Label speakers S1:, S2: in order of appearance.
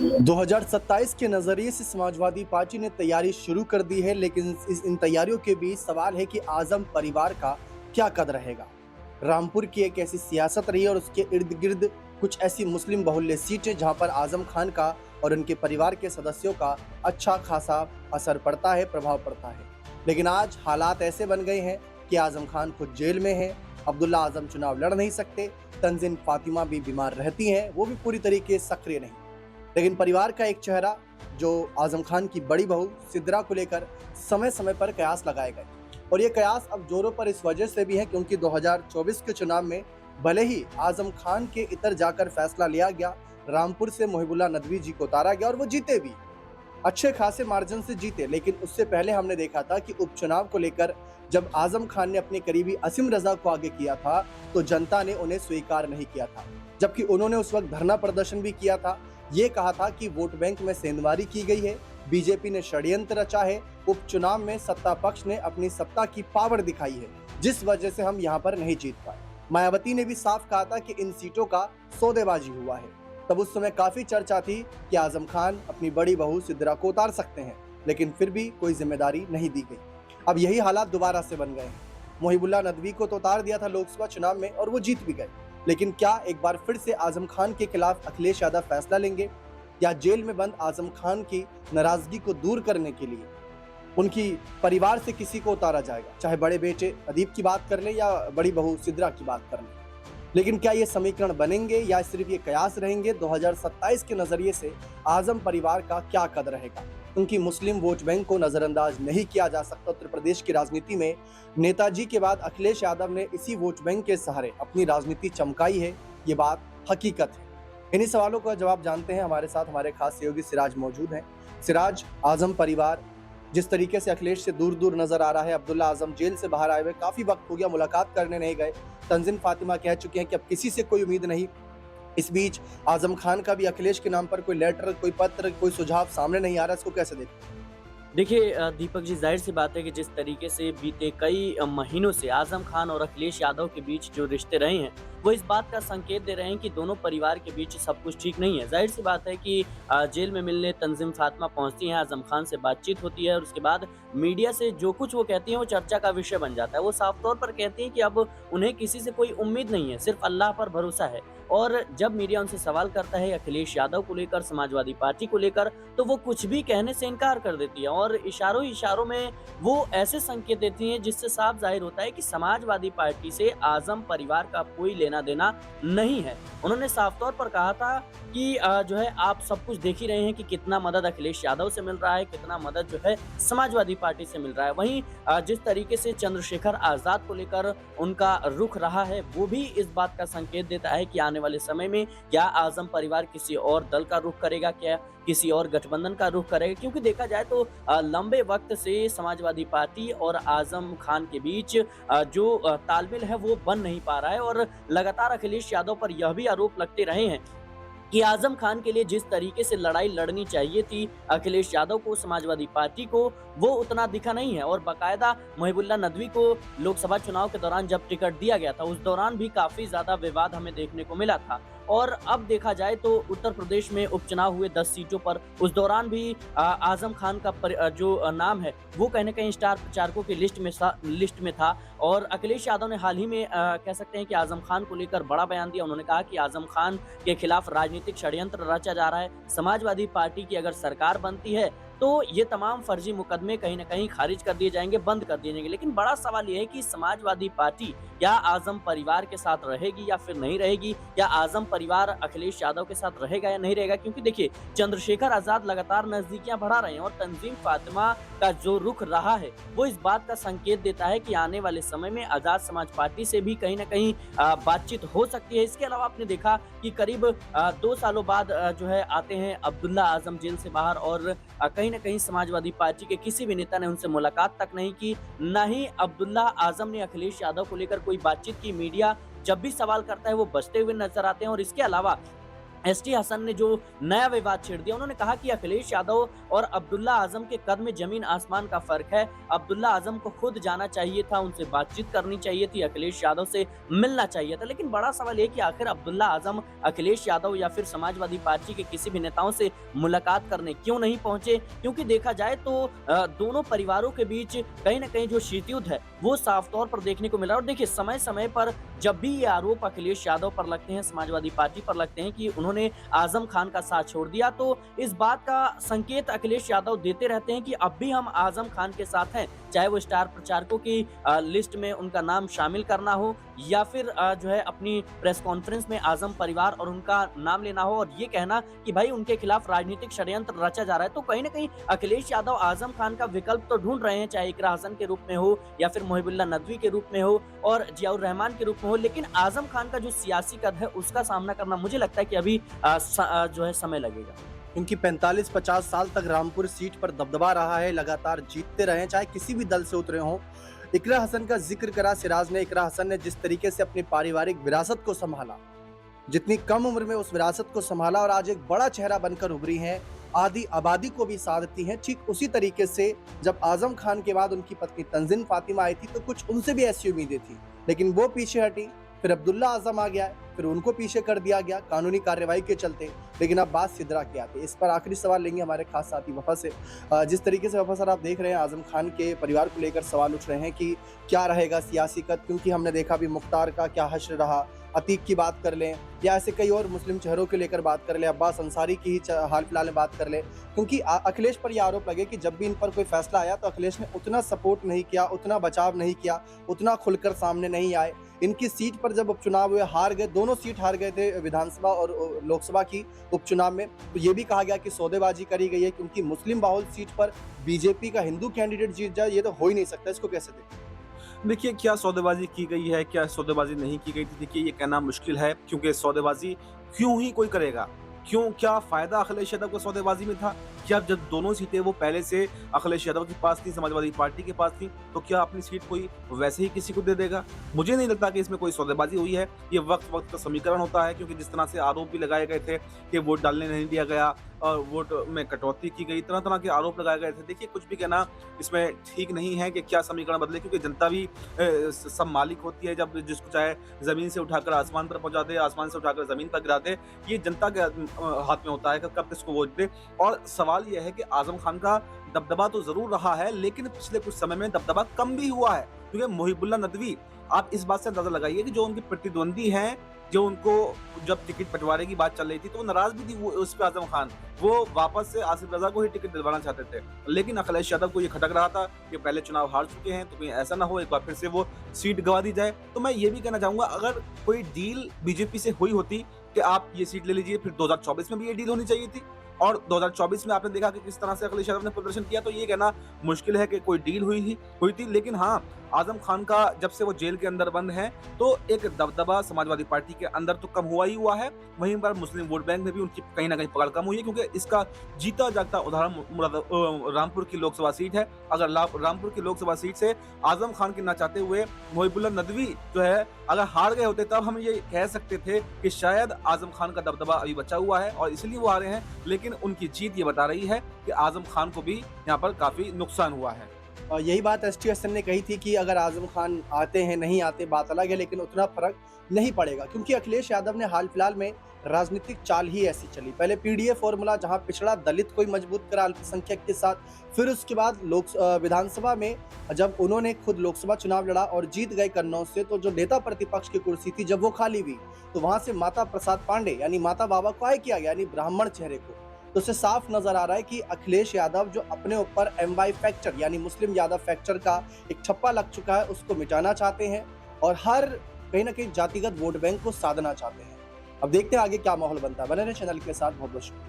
S1: 2027 के नजरिए से समाजवादी पार्टी ने तैयारी शुरू कर दी है, लेकिन इन तैयारियों के बीच सवाल है कि आजम परिवार का क्या कद रहेगा। रामपुर की एक ऐसी सियासत रही और उसके इर्द गिर्द कुछ ऐसी मुस्लिम बहुल्य सीटें जहां पर आजम खान का और उनके परिवार के सदस्यों का अच्छा खासा असर पड़ता है, प्रभाव पड़ता है। लेकिन आज हालात ऐसे बन गए हैं कि आजम खान खुद जेल में है, अब्दुल्ला आजम चुनाव लड़ नहीं सकते, तंजीन फातिमा भी बीमार रहती हैं, वो भी पूरी तरीके से सक्रिय नहीं। लेकिन परिवार का एक चेहरा जो आजम खान की बड़ी बहू सिद्रा को लेकर समय समय पर कयास लगाए गए, और ये कयास अब जोरों पर इस वजह से भी है क्योंकि 2024 के चुनाव में भले ही आजम खान के इतर जाकर फैसला लिया गया, रामपुर से मोहिबुल्लाह नदवी जी को उतारा गया और वो जीते भी, अच्छे खासे मार्जिन से जीते। लेकिन उससे पहले हमने देखा था कि उपचुनाव को लेकर जब आजम खान ने अपने करीबी असीम रजा को आगे किया था तो जनता ने उन्हें स्वीकार नहीं किया था, जबकि उन्होंने उस वक्त धरना प्रदर्शन भी किया था। ये कहा था कि वोट बैंक में सेंधमारी की गई है, बीजेपी ने षड्यंत्र रचा है, उपचुनाव में सत्ता पक्ष ने अपनी सत्ता की पावर दिखाई है, जिस वजह से हम यहाँ पर नहीं जीत पाए। मायावती ने भी साफ कहा था कि इन सीटों का सौदेबाजी हुआ है। तब उस समय काफी चर्चा थी कि आजम खान अपनी बड़ी बहू सिद्रा को उतार सकते हैं, लेकिन फिर भी कोई जिम्मेदारी नहीं दी गई। अब यही हालात दोबारा से बन गए हैं। मोहिबुल्लाह नदवी को तो उतार दिया था लोकसभा चुनाव में और वो जीत भी गए, लेकिन क्या एक बार फिर से आजम खान के खिलाफ अखिलेश यादव फैसला लेंगे, या जेल में बंद आजम खान की नाराजगी को दूर करने के लिए उनकी परिवार से किसी को उतारा जाएगा, चाहे बड़े बेटे अदीब की बात कर ले या बड़ी बहू सिद्रा की बात कर ले। लेकिन क्या ये समीकरण बनेंगे या सिर्फ ये कयास रहेंगे? 2027 के नजरिए से आजम परिवार का क्या कद रहेगा, क्योंकि मुस्लिम वोट बैंक को नजरअंदाज नहीं किया जा सकता। उत्तर प्रदेश की राजनीति में नेताजी के बाद अखिलेश यादव ने इसी वोट बैंक के सहारे अपनी राजनीति चमकाई है, ये बात हकीकत है। इन्हीं सवालों का जवाब जानते हैं। हमारे साथ हमारे खास सहयोगी सिराज मौजूद हैं। सिराज, आजम परिवार जिस तरीके से अखिलेश से दूर दूर नजर आ रहा है, अब्दुल्ला आजम जेल से बाहर आए हुए काफी वक्त हो गया, मुलाकात करने नहीं गए, तंजीन फातिमा कह चुके हैं कि अब किसी से कोई उम्मीद नहीं। इस बीच आजम खान का भी अखिलेश के नाम पर कोई लेटर, कोई पत्र, कोई सुझाव सामने नहीं आ रहा, इसको कैसे देखते हैं?
S2: देखिए दीपक जी, जाहिर सी बात है कि जिस तरीके से बीते कई महीनों से आजम खान और अखिलेश यादव के बीच जो रिश्ते रहे हैं, वो इस बात का संकेत दे रहे हैं कि दोनों परिवार के बीच सब कुछ ठीक नहीं है। जाहिर सी बात है कि जेल में मिलने तंजीम फातिमा पहुंचती हैं, आजम खान से बातचीत होती है और उसके बाद मीडिया से जो कुछ वो कहती हैं वो चर्चा का विषय बन जाता है। वो साफ तौर पर कहती हैं कि अब उन्हें किसी से कोई उम्मीद नहीं है, सिर्फ अल्लाह पर भरोसा है। और जब मीडिया उनसे सवाल करता है अखिलेश यादव को लेकर, समाजवादी पार्टी को लेकर, तो वो कुछ भी कहने से इनकार कर देती है और इशारों इशारों में वो ऐसे संकेत देती हैं जिससे साफ जाहिर होता है कि समाजवादी पार्टी से आजम परिवार का कोई लेना देना नहीं है। उन्होंने साफ तौर पर कहा था कि जो है आप सब कुछ देख ही रहे हैं कि कितना मदद अखिलेश यादव से मिल रहा है, कितना मदद जो है समाजवादी पार्टी से मिल रहा है। वहीं जिस तरीके से चंद्रशेखर आजाद को लेकर उनका रुख रहा है, वो भी इस बात का संकेत देता है कि आने वाले समय में क्या आजम परिवार किसी और दल का रुख करेगा, क्या किसी और गठबंधन का रुख करेगा। क्योंकि देखा जाए तो लंबे वक्त से समाजवादी पार्टी और आजम खान के बीच जो तालमेल है वो बन नहीं पा रहा है और लगातार अखिलेश यादव पर यह भी आरोप लगते रहे हैं कि आजम खान के लिए जिस तरीके से लड़ाई लड़नी चाहिए थी अखिलेश यादव को, समाजवादी पार्टी को, वो उतना दिखा नहीं है। और बाकायदा मोहिबुल्लाह नदवी को लोकसभा चुनाव के दौरान जब टिकट दिया गया था, उस दौरान भी काफी ज्यादा विवाद हमें देखने को मिला था। और अब देखा जाए तो उत्तर प्रदेश में उपचुनाव हुए 10 सीटों पर, उस दौरान भी आजम खान का जो नाम है वो कहीं ना कहीं स्टार प्रचारकों की लिस्ट में था। और अखिलेश यादव ने हाल ही में कह सकते हैं कि आजम खान को लेकर बड़ा बयान दिया। उन्होंने कहा कि आजम खान के खिलाफ राजनीतिक षड्यंत्र रचा जा रहा है, समाजवादी पार्टी की अगर सरकार बनती है तो ये तमाम फर्जी मुकदमे कहीं ना कहीं खारिज कर दिए जाएंगे, बंद कर दिए जाएंगे। लेकिन बड़ा सवाल यह है कि समाजवादी पार्टी क्या आजम परिवार के साथ रहेगी या फिर नहीं रहेगी, या आजम परिवार अखिलेश यादव के साथ रहेगा या नहीं रहेगा। क्योंकि देखिए चंद्रशेखर आजाद लगातार नजदीकियां बढ़ा रहे हैं और तंजीम फातिमा का जो रुख रहा है वो इस बात का संकेत देता है कि आने वाले समय में आजाद समाज पार्टी से भी कहीं ना कहीं बातचीत हो सकती है। इसके अलावा आपने देखा कि करीब 2 सालों बाद जो है आते हैं अब्दुल्ला आजम जेल से बाहर और कहीं न कहीं समाजवादी पार्टी के किसी भी नेता ने उनसे मुलाकात तक नहीं की, न ही अब्दुल्ला आजम ने अखिलेश यादव को लेकर कोई बातचीत की। मीडिया जब भी सवाल करता है वो बचते हुए नजर आते हैं। और इसके अलावा एसटी हसन ने जो नया विवाद छेड़ दिया, उन्होंने कहा कि अखिलेश यादव और अब्दुल्ला आजम के कद में जमीन आसमान का फर्क है। अब्दुल्ला आजम को खुद जाना चाहिए था, उनसे बातचीत करनी चाहिए थी, अखिलेश यादव से मिलना चाहिए था। लेकिन बड़ा सवाल ये कि आखिर अब्दुल्ला आजम अखिलेश यादव या फिर समाजवादी पार्टी के किसी भी नेताओं से मुलाकात करने क्यों नहीं पहुंचे? क्योंकि देखा जाए तो दोनों परिवारों के बीच कहीं ना कहीं जो शीतयुद्ध है वो साफ तौर पर देखने को मिला। और देखिए, समय समय पर जब भी ये आरोप अखिलेश यादव पर लगते हैं, समाजवादी पार्टी पर लगते हैं कि उन्होंने आजम खान का साथ छोड़ दिया, तो इस बात का संकेत अखिलेश यादव देते रहते हैं कि अब भी हम आजम खान के साथ हैं, चाहे वो स्टार प्रचारकों की लिस्ट में उनका नाम शामिल करना हो या फिर जो है अपनी प्रेस कॉन्फ्रेंस में आजम परिवार और उनका नाम लेना हो और ये कहना कि भाई उनके खिलाफ राजनीतिक षड्यंत्र रचा जा रहा है। तो कहीं ना कहीं अखिलेश यादव आजम खान का विकल्प तो ढूंढ रहे हैं, चाहे इकरा हसन के रूप में हो या फिर मुहिबुल्लाह नदवी के रूप में हो और जियाउर रहमान के रूप में हो। लेकिन आजम खान का जो सियासी कद है उसका सामना करना मुझे लगता है कि अभी जो है समय लगेगा।
S1: क्योंकि 45-50 साल तक रामपुर सीट पर दबदबा रहा है, लगातार जीतते रहे, चाहे किसी भी दल से उतरे हों। इकरा हसन का जिक्र करा सिराज ने। इकरा हसन ने जिस तरीके से अपनी पारिवारिक विरासत को संभाला, जितनी कम उम्र में उस विरासत को संभाला और आज एक बड़ा चेहरा बनकर उभरी हैं, आधी आबादी को भी साधती हैं। ठीक उसी तरीके से जब आजम खान के बाद उनकी पत्नी तंजीन फातिमा आई थी तो कुछ उनसे भी ऐसी उम्मीदें थी, लेकिन वो पीछे हटी। फिर अब्दुल्ला आजम आ गया, फिर उनको पीछे कर दिया गया कानूनी कार्रवाई के चलते। लेकिन अब बात सिद्रा की आती है। इस पर आखिरी सवाल लेंगे हमारे खास साथी वफा से। जिस तरीके से वफा सर आप देख रहे हैं, आजम खान के परिवार को लेकर सवाल उठ रहे हैं कि क्या रहेगा सियासी कद, क्योंकि हमने देखा भी मुख्तार का क्या हश्र रहा, अतीक की बात कर लें या ऐसे कई और मुस्लिम चेहरों के लेकर बात कर लें, अब्बास अंसारी की ही हाल फिलहाल में बात कर लें। क्योंकि अखिलेश पर यह आरोप लगे कि जब भी इन पर कोई फैसला आया तो अखिलेश ने उतना सपोर्ट नहीं किया, उतना बचाव नहीं किया, उतना खुलकर सामने नहीं आए। इनकी सीट पर जब उपचुनाव हुए, हार गए, दोनों सीट हार गए थे विधानसभा और लोकसभा की उपचुनाव में। तो ये भी कहा गया कि सौदेबाजी करी गई है, क्योंकि मुस्लिम बाहुल सीट पर बीजेपी का हिंदू कैंडिडेट जीत जाए, ये तो हो ही नहीं सकता। इसको कैसे देखते?
S3: देखिए, क्या सौदेबाजी की गई है, क्या सौदेबाजी नहीं की गई थी, देखिए ये कहना मुश्किल है, क्योंकि सौदेबाजी क्यों ही कोई करेगा? क्यों, क्या फायदा अखिलेश यादव को सौदेबाजी में था? क्या जब दोनों सीटें वो पहले से अखिलेश यादव के पास थी, समाजवादी पार्टी के पास थी, तो क्या अपनी सीट कोई वैसे ही किसी को दे देगा? मुझे नहीं लगता कि इसमें कोई सौदेबाजी हुई है। ये वक्त वक्त का समीकरण होता है, क्योंकि जिस तरह से आरोप भी लगाए गए थे कि वोट डालने नहीं दिया गया और वोट में कटौती की गई, तरह तरह के आरोप लगाए गए थे। देखिए, कुछ भी कहना इसमें ठीक नहीं है कि क्या समीकरण बदले, क्योंकि जनता भी सब मालिक होती है। जब जिसको चाहे जमीन से उठाकर आसमान पर पहुंचा दे, आसमान से उठाकर जमीन पर गिरा दे, ये जनता के हाथ में होता है कि कब किसको वोट दे। और सवाल यह है कि आजम खान का दबदबा तो जरूर रहा है, लेकिन पिछले कुछ समय में दबदबा कम भी हुआ है, क्योंकि मुहिबुल्लाह नदवी, आप इस बात से अंदाजा लगाइए कि जो उनके प्रतिद्वंदी हैं, जो उनको जब टिकट बंटवारे की बात चल रही थी तो वो नाराज भी थी वो उस पे आजम खान, वो वापस से आसिफ रजा को ही टिकट दिलवाना चाहते थे। लेकिन अखिलेश यादव को ये खटक रहा था कि पहले चुनाव हार चुके हैं तो कहीं ऐसा ना हो एक बार फिर से वो सीट गंवा दी जाए। तो मैं ये भी कहना चाहूंगा, अगर कोई डील बीजेपी से हुई होती कि आप ये सीट ले लीजिए, फिर 2024 में भी ये डील होनी चाहिए थी। और 2024 में आपने देखा कि किस तरह से अखिलेश यादव ने प्रदर्शन किया, तो ये कहना मुश्किल है कि कोई डील हुई थी। लेकिन हाँ, आजम खान का जब से वो जेल के अंदर बंद है तो एक दबदबा समाजवादी पार्टी के अंदर तो कम हुआ ही हुआ है, वहीं पर मुस्लिम वोट बैंक में भी उनकी कहीं ना कहीं पकड़ कम हुई है, क्योंकि इसका जीता जागता उदाहरण रामपुर की लोकसभा सीट है। अगर रामपुर की लोकसभा सीट से आजम खान के ना चाहते हुए मुहिबुल्लाह नदवी जो है अगर हार गए होते, तब हम ये कह सकते थे कि शायद आजम खान का दबदबा अभी बचा हुआ है और इसलिए वो हारे हैं। लेकिन उनकी जीत ये बता रही है कि आजम खान को भी यहाँ पर काफी नुकसान हुआ है।
S1: और यही बात एसटी हसन ने कही थी कि अगर आजम खान आते हैं नहीं आते बात अलग है, लेकिन उतना फर्क नहीं पड़ेगा, क्योंकि अखिलेश यादव ने हाल फिलहाल में राजनीतिक चाल ही ऐसी चली। पहले पीडीए फॉर्मूला, जहां पिछड़ा दलित को ही मजबूत करा अल्पसंख्यक के साथ, फिर उसके बाद विधानसभा में जब उन्होंने खुद लोकसभा चुनाव लड़ा और जीत गए कन्नौज से, तो जो नेता प्रतिपक्ष की कुर्सी थी जब वो खाली हुई तो वहां से माता प्रसाद पांडे यानी माता बाबा को आय किया गया, यानी ब्राह्मण चेहरे को। तो उससे साफ नजर आ रहा है कि अखिलेश यादव जो अपने ऊपर MY फैक्टर यानी मुस्लिम यादव फैक्टर का एक छप्पा लग चुका है, उसको मिटाना चाहते हैं और हर कहीं ना कहीं जातिगत वोट बैंक को साधना चाहते हैं। अब देखते हैं आगे क्या माहौल बनता है। बने रहे चैनल के साथ, बहुत बहुत शुक्रिया।